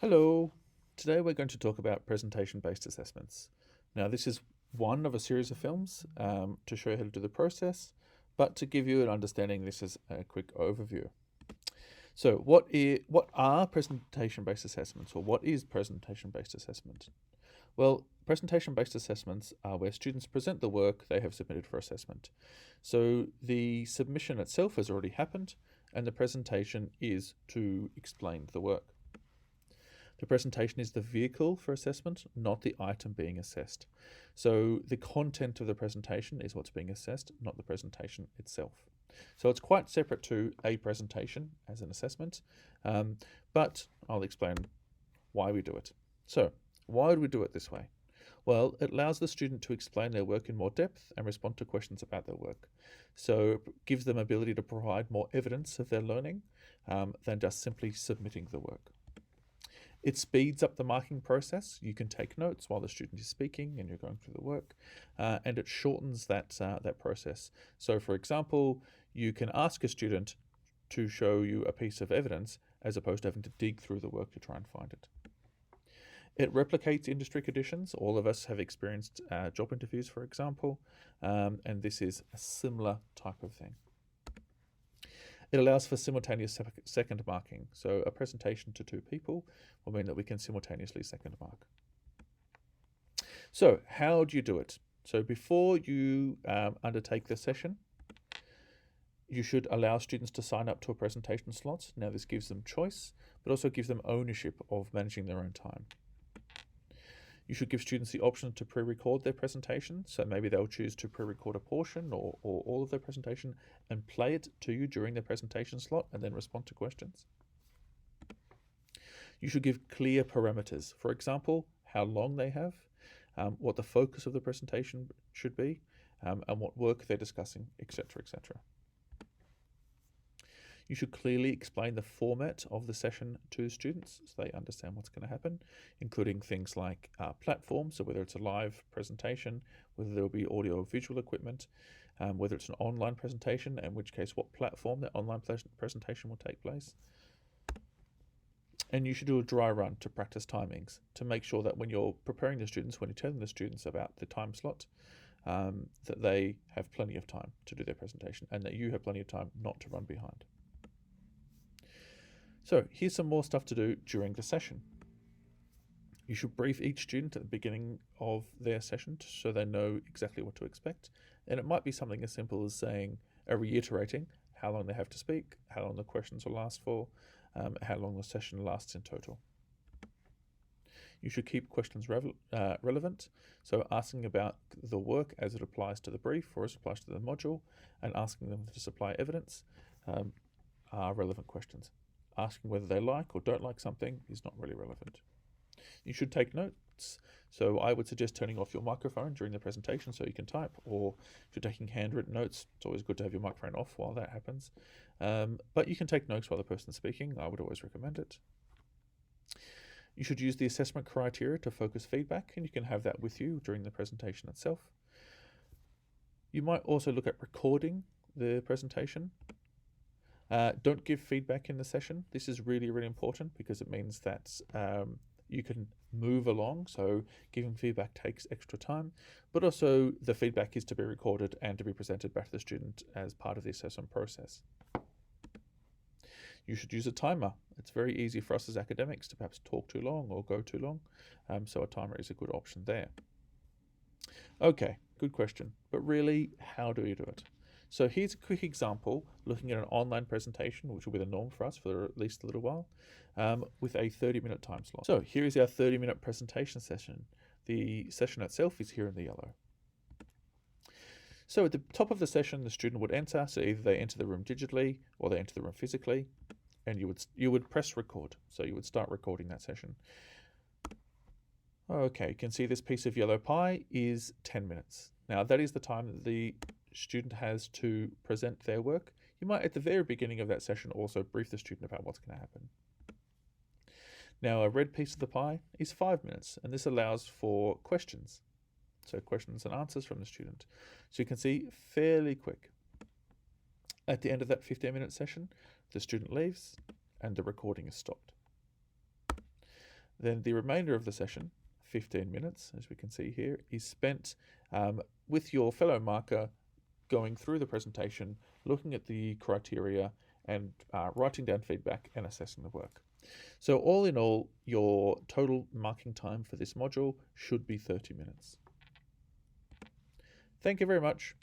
Hello. Today we're going to talk about presentation-based assessments. Now, this is one of a series of films to show you how to do the process, but to give you an understanding, this is a quick overview. So, what are presentation-based assessments, or what is presentation-based assessment? Well, presentation-based assessments are where students present the work they have submitted for assessment. So the submission itself has already happened, and the presentation is to explain the work. The presentation is the vehicle for assessment, not the item being assessed. So the content of the presentation is what's being assessed, not the presentation itself. So it's quite separate to a presentation as an assessment, but I'll explain why we do it. So why would we do it this way? Well, it allows the student to explain their work in more depth and respond to questions about their work. So it gives them ability to provide more evidence of their learning than just simply submitting the work. It speeds up the marking process. You can take notes while the student is speaking and you're going through the work, and it shortens that process. So, for example, you can ask a student to show you a piece of evidence as opposed to having to dig through the work to try and find it. It replicates industry conditions. All of us have experienced job interviews, for example, and this is a similar type of thing. It allows for simultaneous second marking. So a presentation to two people will mean that we can simultaneously second mark. So how do you do it? So before you undertake the session, you should allow students to sign up to a presentation slot. Now this gives them choice, but also gives them ownership of managing their own time. You should give students the option to pre-record their presentation. So maybe they'll choose to pre-record a portion or all of their presentation and play it to you during the presentation slot and then respond to questions. You should give clear parameters. For example, how long they have, what the focus of the presentation should be, and what work they're discussing, etc., etc. You should clearly explain the format of the session to students so they understand what's going to happen, including things like platforms, so whether it's a live presentation, whether there will be audio or visual equipment, whether it's an online presentation, in which case what platform that online presentation will take place. And you should do a dry run to practice timings to make sure that when you're preparing the students, when you're telling the students about the time slot, that they have plenty of time to do their presentation and that you have plenty of time not to run behind. So here's some more stuff to do during the session. You should brief each student at the beginning of their session so they know exactly what to expect. And it might be something as simple as saying, reiterating how long they have to speak, how long the questions will last for, how long the session lasts in total. You should keep questions relevant, so asking about the work as it applies to the brief or as it applies to the module, and asking them to supply evidence are relevant questions. Asking whether they like or don't like something is not really relevant. You should take notes. So I would suggest turning off your microphone during the presentation so you can type, or if you're taking handwritten notes, it's always good to have your microphone off while that happens. But you can take notes while the person's speaking. I would always recommend it. You should use the assessment criteria to focus feedback, and you can have that with you during the presentation itself. You might also look at recording the presentation. Don't give feedback in the session. This is really, really important because it means that you can move along. So giving feedback takes extra time, but also the feedback is to be recorded and to be presented back to the student as part of the assessment process. You should use a timer. It's very easy for us as academics to perhaps talk too long or go too long. So a timer is a good option there. Okay, good question. But really, how do you do it? So here's a quick example looking at an online presentation, which will be the norm for us for at least a little while, with a 30-minute time slot. So here is our 30-minute presentation session. The session itself is here in the yellow. So at the top of the session, the student would enter. So either they enter the room digitally or they enter the room physically, and you would press record. So you would start recording that session. Okay, you can see this piece of yellow pie is 10 minutes. Now that is the time that the student has to present their work. You might at the very beginning of that session also brief the student about what's going to happen. Now a red piece of the pie is 5 minutes, and this allows for questions. So questions and answers from the student. So you can see fairly quick. At the end of that 15-minute session, the student leaves and the recording is stopped. Then the remainder of the session, 15 minutes, as we can see here, is spent with your fellow marker going through the presentation, looking at the criteria and writing down feedback and assessing the work. So all in all, your total marking time for this module should be 30 minutes. Thank you very much.